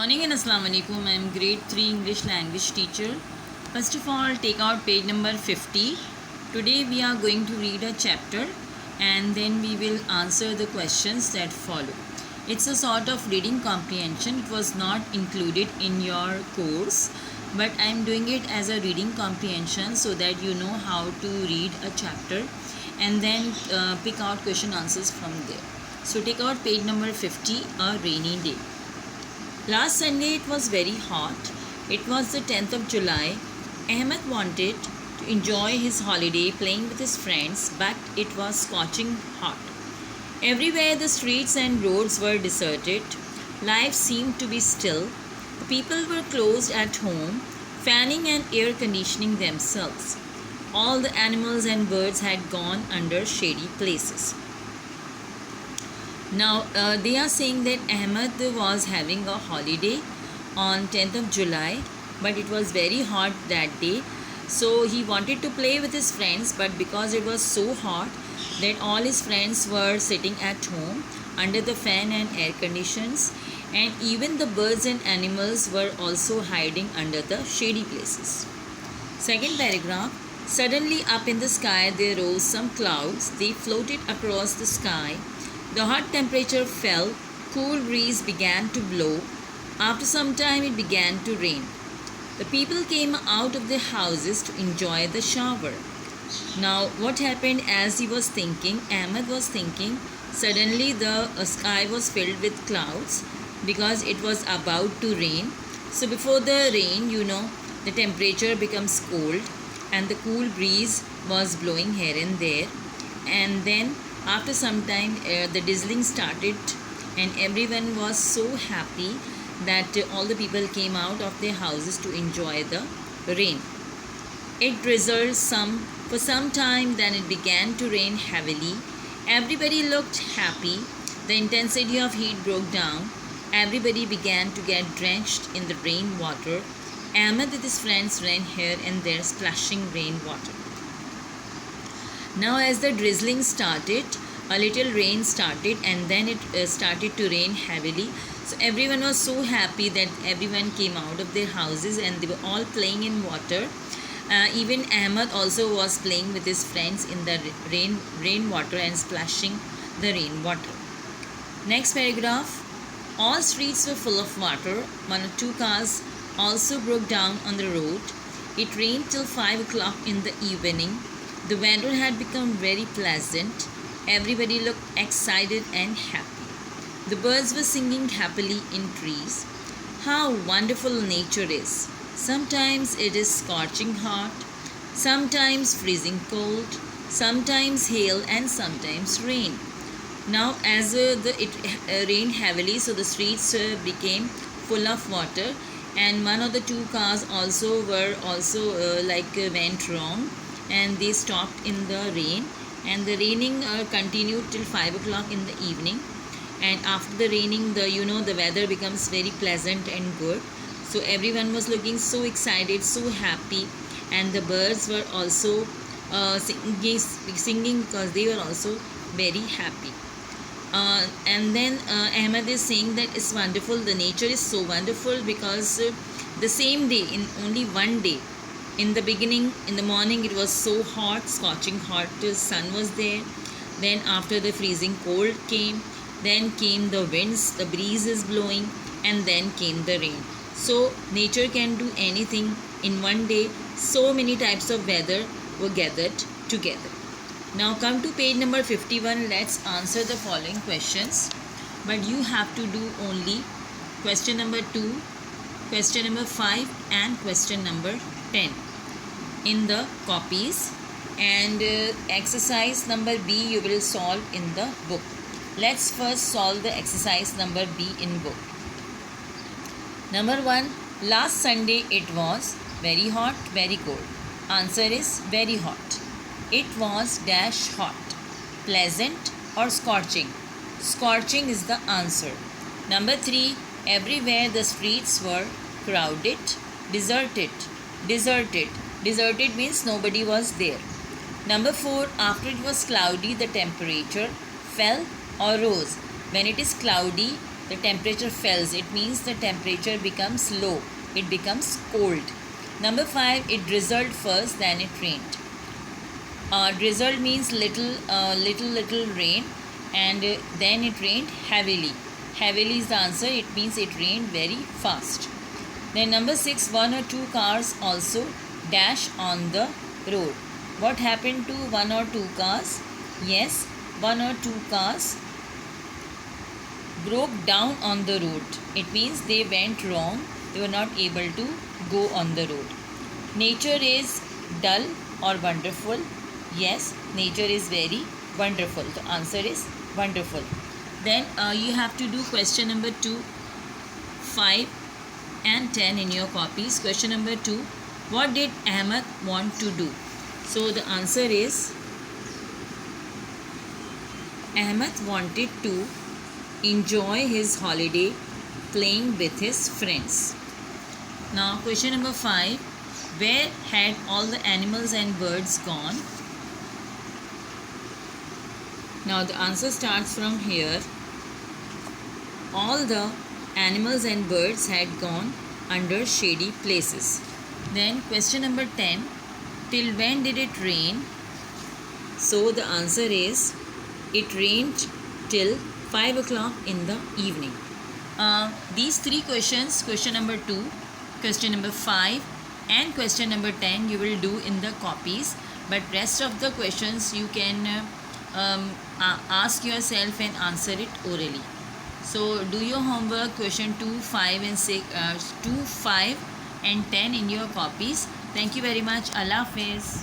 Morning and Assalamu alaikum. I am grade 3 English language teacher. First of all, take out page number 50. Today we are going to read a chapter and then we will answer the questions that follow. It's a sort of reading comprehension. It was not included in your course, but I am doing it as a reading comprehension so that you know how to read a chapter and then pick out question answers from there. So take out page number 50, a rainy day. Last Sunday it was very hot. It was the 10th of July. Ahmed wanted to enjoy his holiday playing with his friends, but it was scorching hot. Everywhere the streets and roads were deserted. Life seemed to be still. The people were closed at home, fanning and air conditioning themselves. All the animals and birds had gone under shady places. Now they are saying that Ahmed was having a holiday on 10th of July, but it was very hot that day. So he wanted to play with his friends, but because it was so hot that all his friends were sitting at home under the fan and air conditions, and even the birds and animals were also hiding under the shady places. Second paragraph. Suddenly up in the sky there rose some clouds. They floated across the sky. The hot temperature fell, cool breeze began to blow. After some time it began to rain. The people came out of their houses to enjoy the shower. Now what happened as he was thinking, Ahmed was thinking, suddenly the sky was filled with clouds because it was about to rain. So before the rain, the temperature becomes cold and the cool breeze was blowing here and there. And then after some time the drizzling started and everyone was so happy that all the people came out of their houses to enjoy the rain. It drizzled for some time, then it began to rain heavily. Everybody looked happy. The intensity of heat broke down. Everybody began to get drenched in the rainwater. Ahmed with his friends ran here and there splashing rainwater. Now as the drizzling started, a little rain started and then it started to rain heavily. So everyone was so happy that everyone came out of their houses and they were all playing in water. Even Ahmed also was playing with his friends in the rainwater and splashing the rainwater. Next paragraph. All streets were full of water. 1 or 2 cars also broke down on the road. It rained till 5 o'clock in the evening. The weather had become very pleasant. Everybody looked excited and happy. The birds were singing happily in trees. How wonderful nature is! Sometimes it is scorching hot, sometimes freezing cold, sometimes hail and sometimes rain. Now as it rained heavily, so the streets became full of water, and 1 or 2 cars also went wrong and they stopped in the rain, and the raining continued till 5 o'clock in the evening. And after the raining, the weather becomes very pleasant and good. So everyone was looking so excited, so happy, and the birds were also singing because they were also very happy. And then Ahmed is saying that it's wonderful, the nature is so wonderful because the same day, in only one day, in the beginning, in the morning it was so hot, scorching hot, the sun was there. Then after the freezing cold came, then came the winds, the breeze is blowing, and then came the rain. So nature can do anything in one day. So many types of weather were gathered together. Now come to page number 51. Let's answer the following questions. But you have to do only question number 2, question number 5 and question number 10 in the copies, and exercise number B you will solve in the book. Let's first solve the exercise number B in book. Number 1. Last Sunday it was very hot, very cold. Answer is very hot. It was dash hot. Pleasant or scorching? Scorching is the answer. Number 3. Everywhere the streets were crowded. Deserted. Deserted. Deserted means nobody was there. Number 4. After it was cloudy, the temperature fell or rose. When it is cloudy, The temperature falls. It means the temperature becomes low. It becomes cold. Number 5, it drizzled first, then it rained. Drizzled means little rain, and then it rained heavily. Heavily is the answer. It means it rained very fast. Then number 6, 1 or 2 cars also dash on the road. What happened to 1 or 2 cars? Yes, 1 or 2 cars broke down on the road. It means they went wrong. They were not able to go on the road. Nature is dull or wonderful? Yes, nature is very wonderful. The answer is wonderful. Then you have to do question number 2, 5 and 10 in your copies. Question number 2, what did Ahmed want to do? So the answer is Ahmed wanted to enjoy his holiday playing with his friends. Now question number 5, where had all the animals and birds gone? Now the answer starts from here. All the animals and birds had gone under shady places. Then question number 10, till when did it rain? So the answer is it rained till 5 o'clock in the evening. These 3 questions, question number 2, question number 5 and question number 10, you will do in the copies, but rest of the questions you can ask yourself and answer it orally. So do your homework, question 2, 5 and 6, 2, 5 and 10 in your copies. Thank you very much. Allah Hafiz.